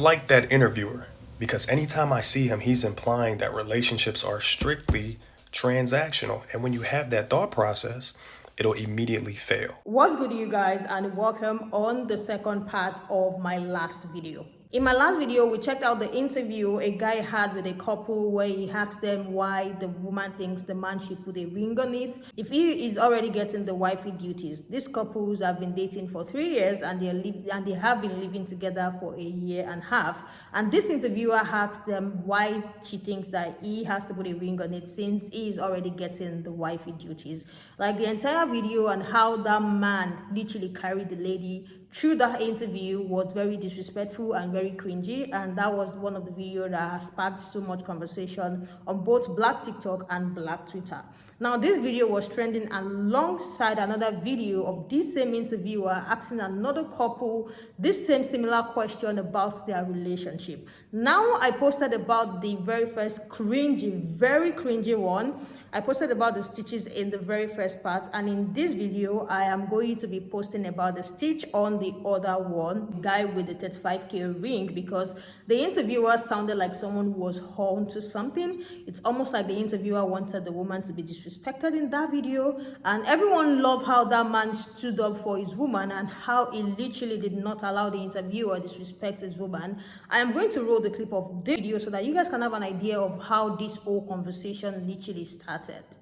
like that interviewer because anytime I see him, he's implying that relationships are strictly transactional. And when you have that thought process, it'll immediately fail. What's good, you guys, and welcome on the second part of my last video. In my last video, we checked out the interview a guy had with a couple where he asked them why the woman thinks the man should put a ring on it if he is already getting the wifey duties. These couples have been dating for 3 years and they have been living together for a year and a half. And this interviewer asked them why she thinks that he has to put a ring on it since he is already getting the wifey duties. Like the entire video and how that man literally carried the lady through that interview was very disrespectful and very cringy, and that was one of the videos that has sparked so much conversation on both Black TikTok and Black Twitter. Now, this video was trending alongside another video of this same interviewer asking another couple this same similar question about their relationship. Now, I posted about the very first very cringy one. I posted about the stitches in the very first part, and in this video, I am going to be posting about the stitch on the other one, the guy with the 35K ring, because the interviewer sounded like someone who was horned to something. It's almost like the interviewer wanted the woman to be disrespected in that video, and everyone loved how that man stood up for his woman and how he literally did not allow the interviewer disrespect his woman. I am going to roll the clip of this video so that you guys can have an idea of how this whole conversation literally started.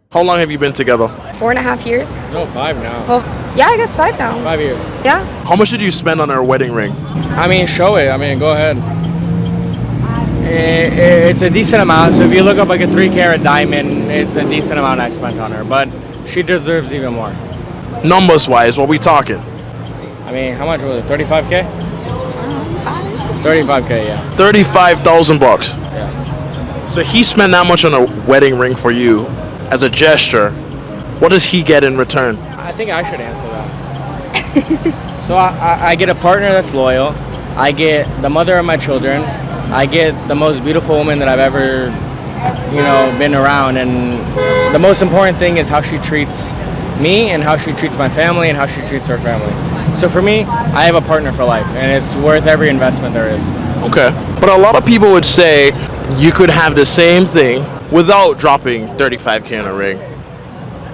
How long have you been together? 4.5 years. No, 5 now. Well, yeah, I guess 5 now. 5 years. Yeah. How much did you spend on her wedding ring? I mean, show it. I mean, go ahead. It's a decent amount. So if you look up like a 3-carat diamond, it's a decent amount I spent on her. But she deserves even more. Numbers wise, what we talking? I mean, how much was it? 35K? 35K, yeah. 35,000 bucks. Yeah. So he spent that much on a wedding ring for you as a gesture. What does he get in return? I think I should answer that. So I get a partner that's loyal. I get the mother of my children. I get the most beautiful woman that I've ever, been around. And the most important thing is how she treats me and how she treats my family and how she treats her family. So for me, I have a partner for life, and it's worth every investment there is. Okay. But a lot of people would say you could have the same thing without dropping 35K on a ring.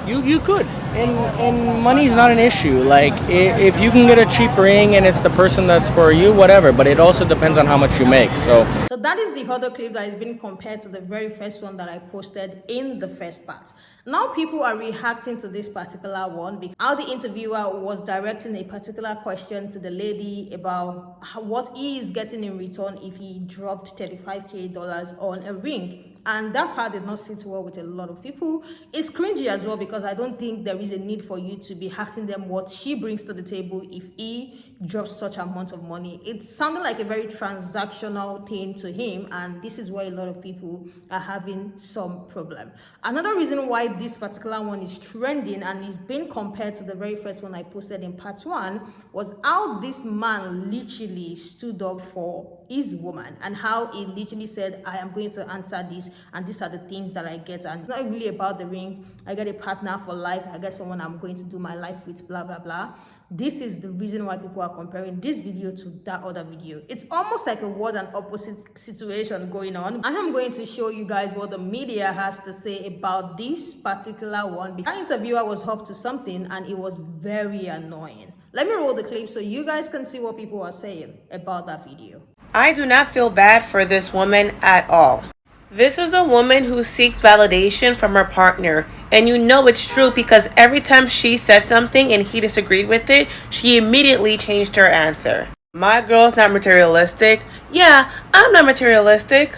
You could, and money's not an issue. Like if you can get a cheap ring and it's the person that's for you, whatever. But it also depends on how much you make. So that is the other clip that is being compared to the very first one that I posted in the first part. Now people are reacting to this particular one because how the interviewer was directing a particular question to the lady about what he is getting in return if he dropped $35K on a ring. And that part did not sit well with a lot of people. It's cringy as well because I don't think there is a need for you to be asking them what she brings to the table if he drops such amount of money. It sounded like a very transactional thing to him, and this is why a lot of people are having some problem. Another reason why this particular one is trending and is being compared to the very first one I posted in part 1 was how this man literally stood up for his woman and how he literally said, I am going to answer this and these are the things that I get, and it's not really about the ring. I get a partner for life, I get someone I'm going to do my life with, blah blah blah. This is the reason why people are comparing this video to that other video. It's almost like a word and opposite situation going on. I am going to show you guys what the media has to say about this particular one. That interviewer was up to something and it was very annoying. Let me roll the clip so you guys can see what people are saying about that video. I do not feel bad for this woman at all. This is a woman who seeks validation from her partner, and you know it's true because every time she said something and he disagreed with it, she immediately changed her answer. My girl's not materialistic. Yeah, I'm not materialistic.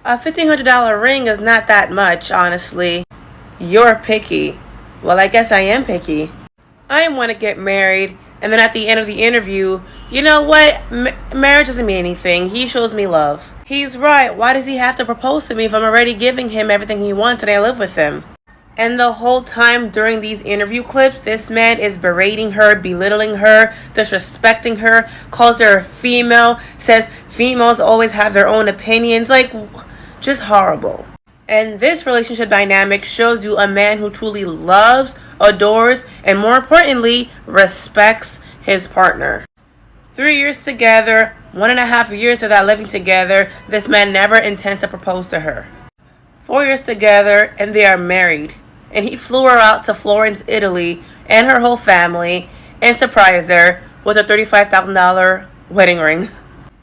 A $1,500 ring is not that much, honestly. You're picky. Well, I guess I am picky. I want to get married, and then at the end of the interview, you know what? Marriage doesn't mean anything. He shows me love. He's right. Why does he have to propose to me if I'm already giving him everything he wants and I live with him? And the whole time during these interview clips, this man is berating her, belittling her, disrespecting her, calls her a female, says females always have their own opinions. Like, just horrible. And this relationship dynamic shows you a man who truly loves, adores, and more importantly, respects his partner. 3 years together, 1.5 years of that living together, this man never intends to propose to her. 4 years together and they are married. And he flew her out to Florence, Italy, and her whole family and surprised her with a $35,000 wedding ring.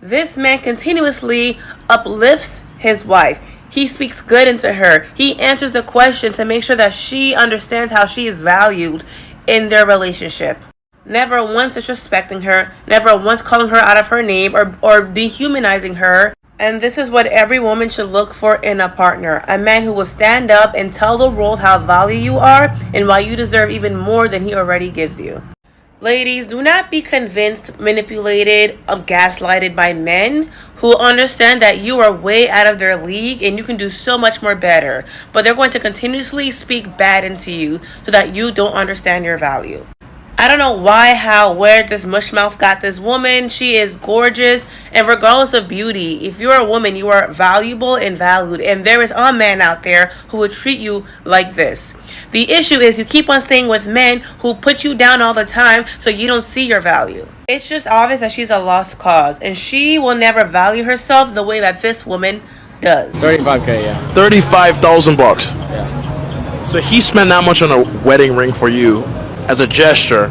This man continuously uplifts his wife. He speaks good into her. He answers the question to make sure that she understands how she is valued in their relationship. Never once disrespecting her, never once calling her out of her name or dehumanizing her. And this is what every woman should look for in a partner. A man who will stand up and tell the world how valuable you are and why you deserve even more than he already gives you. Ladies, do not be convinced, manipulated, gaslighted by men who understand that you are way out of their league and you can do so much more better. But they're going to continuously speak bad into you so that you don't understand your value. I don't know why, how, where this mushmouth got this woman. She is gorgeous. And regardless of beauty, if you're a woman, you are valuable and valued. And there is a man out there who will treat you like this. The issue is you keep on staying with men who put you down all the time so you don't see your value. It's just obvious that she's a lost cause. And she will never value herself the way that this woman does. 35K, yeah. 35,000 bucks. Yeah. So he spent that much on a wedding ring for you as a gesture.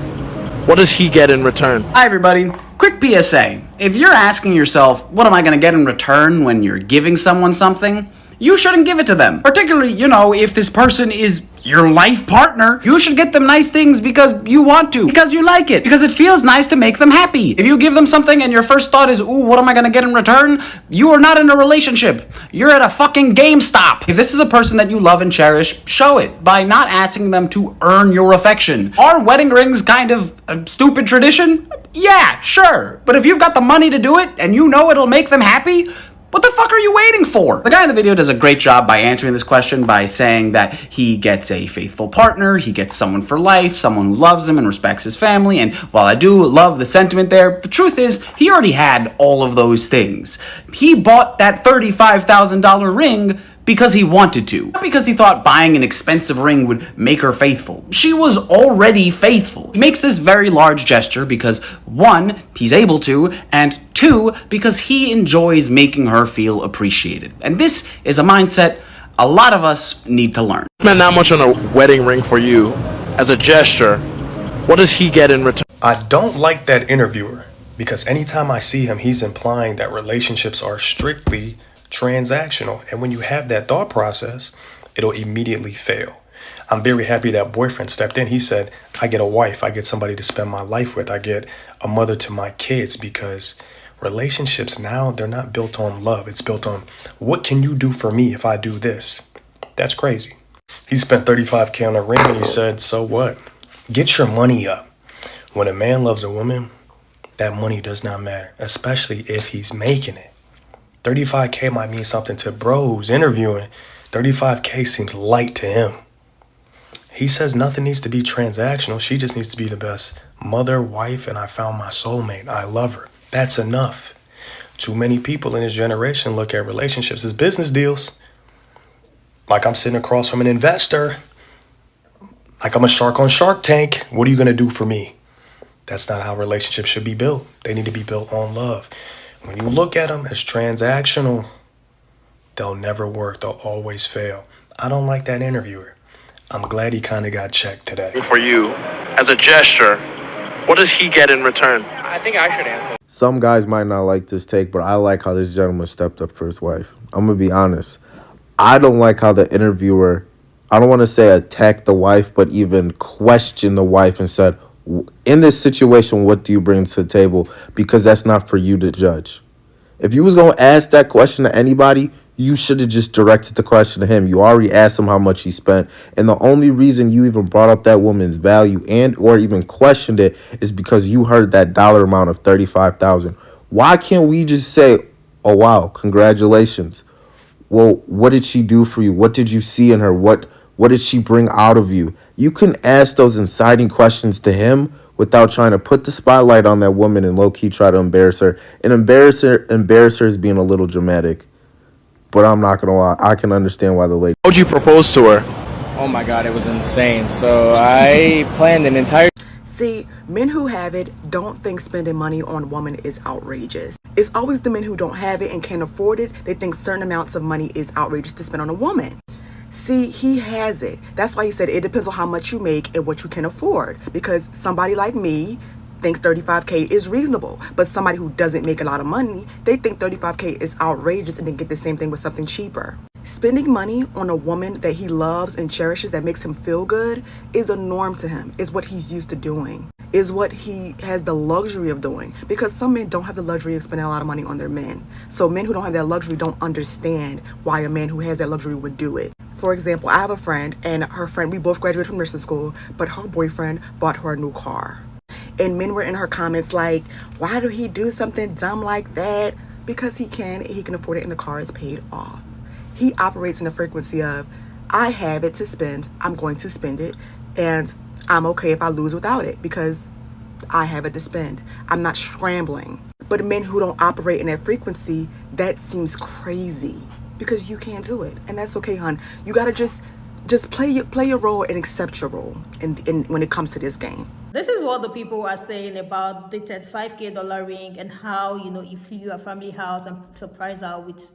What does he get in return? Hi everybody, quick PSA. If you're asking yourself, what am I gonna get in return when you're giving someone something? You shouldn't give it to them. Particularly, if this person is your life partner, you should get them nice things because you want to, because you like it, because it feels nice to make them happy. If you give them something and your first thought is, ooh, what am I gonna get in return? You are not in a relationship. You're at a fucking GameStop. If this is a person that you love and cherish, show it by not asking them to earn your affection. Are wedding rings kind of a stupid tradition? Yeah, sure. But if you've got the money to do it and you know it'll make them happy, what the fuck are you waiting for? The guy in the video does a great job by answering this question by saying that he gets a faithful partner, he gets someone for life, someone who loves him and respects his family, and while I do love the sentiment there, the truth is, he already had all of those things. He bought that $35,000 ring because he wanted to, not because he thought buying an expensive ring would make her faithful. She was already faithful. He makes this very large gesture because 1, he's able to, and 2, because he enjoys making her feel appreciated. And this is a mindset a lot of us need to learn. Spent that much on a wedding ring for you as a gesture. What does he get in return? I don't like that interviewer because anytime I see him, he's implying that relationships are strictly transactional. And when you have that thought process, it'll immediately fail. I'm very happy that boyfriend stepped in. He said, I get a wife. I get somebody to spend my life with. I get a mother to my kids, because relationships now, they're not built on love. It's built on what can you do for me if I do this? That's crazy. He spent $35K on a ring and he said, so what? Get your money up. When a man loves a woman, that money does not matter, especially if he's making it. 35K might mean something to bros interviewing. 35K seems light to him. He says nothing needs to be transactional. She just needs to be the best mother, wife, and I found my soulmate. I love her. That's enough. Too many people in this generation look at relationships as business deals. Like I'm sitting across from an investor. Like I'm a shark on Shark Tank. What are you going to do for me? That's not how relationships should be built. They need to be built on love. When you look at them as transactional, they'll never work. They'll always fail. I don't like that interviewer. I'm glad he kind of got checked today. For you as a gesture, what does he get in return? I think I should answer. Some guys might not like this take, but I like how this gentleman stepped up for his wife. I'm going to be honest. I don't like how the interviewer, I don't want to say attacked the wife, but even questioned the wife and said, in this situation, what do you bring to the table? Because that's not for you to judge. If you was going to ask that question to anybody, you should have just directed the question to him. You already asked him how much he spent. And the only reason you even brought up that woman's value and or even questioned it is because you heard that dollar amount of $35,000. Why can't we just say, oh, wow, congratulations. Well, what did she do for you? What did you see in her? What did she bring out of you? You can ask those inciting questions to him without trying to put the spotlight on that woman and low-key try to embarrass her. And embarrass her is being a little dramatic. But I'm not going to lie. I can understand why the lady... How'd you propose to her? Oh my God, it was insane. So I planned an entire... See, men who have it don't think spending money on a woman is outrageous. It's always the men who don't have it and can't afford it. They think certain amounts of money is outrageous to spend on a woman. See, he has it. That's why he said it depends on how much you make and what you can afford. Because somebody like me thinks 35K is reasonable. But somebody who doesn't make a lot of money, they think 35K is outrageous and then get the same thing with something cheaper. Spending money on a woman that he loves and cherishes that makes him feel good is a norm to him, is what he's used to doing, is what he has the luxury of doing. Because some men don't have the luxury of spending a lot of money on their men. So men who don't have that luxury don't understand why a man who has that luxury would do it. For example, I have a friend, and her friend, we both graduated from nursing school, but her boyfriend bought her a new car. And men were in her comments like, why do he do something dumb like that? Because he can afford it and the car is paid off. He operates in the frequency of, I have it to spend, I'm going to spend it, and I'm okay if I lose without it because I have it to spend. I'm not scrambling. But men who don't operate in that frequency, that seems crazy because you can't do it. And that's okay, hon. You gotta just play your role and accept your role in when it comes to this game. This is what the people are saying about the $35K ring and how, he flew a family out and surprised her with,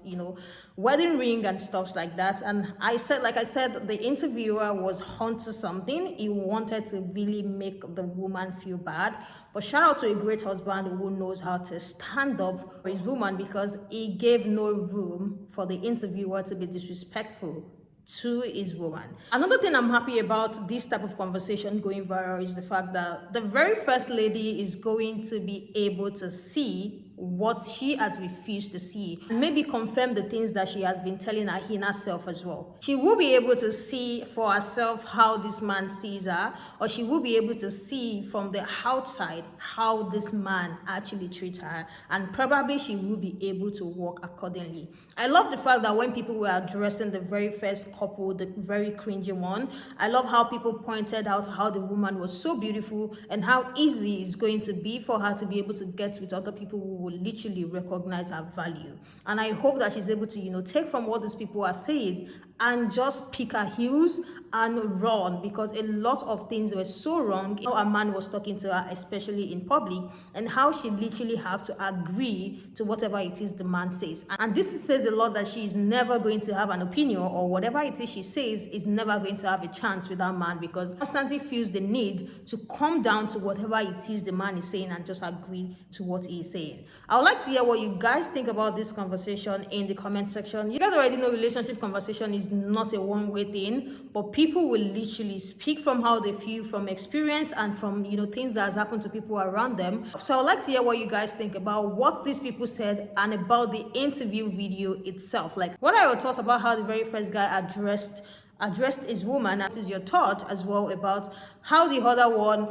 wedding ring and stuff like that. And like I said, the interviewer was onto something. He wanted to really make the woman feel bad. But shout out to a great husband who knows how to stand up for his woman, because he gave no room for the interviewer to be disrespectful to his woman. Another thing I'm happy about this type of conversation going viral is the fact that the very first lady is going to be able to see what she has refused to see, and maybe confirm the things that she has been telling her inner self as well. She will be able to see for herself how this man sees her, or she will be able to see from the outside how this man actually treats her, and probably she will be able to walk accordingly. I love the fact that when people were addressing the very first couple, the very cringy one, I love how people pointed out how the woman was so beautiful and how easy it's going to be for her to be able to get with other people who will literally recognize her value. And I hope that she's able to, take from what these people are saying and just pick her heels and run, because a lot of things were so wrong. How a man was talking to her, especially in public, and how she literally have to agree to whatever it is the man says. And this says a lot that she is never going to have an opinion, or whatever it is she says is never going to have a chance with that man, because constantly feels the need to come down to whatever it is the man is saying and just agree to what he is saying. I would like to hear what you guys think about this conversation in the comment section. You guys already know relationship conversation is not a one-way thing, but people will literally speak from how they feel, from experience, and from things that has happened to people around them. So I'd like to hear what you guys think about what these people said and about the interview video itself. Like, what are your thoughts about how the very first guy addressed his woman? That is your thought as well about how the other one,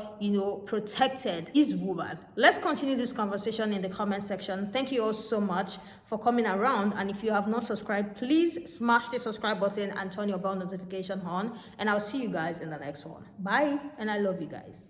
protected his woman. Let's continue this conversation in the comment section. Thank you all so much for coming around. And if you have not subscribed, please smash the subscribe button and turn your bell notification on. And I'll see you guys in the next one. Bye. And I love you guys.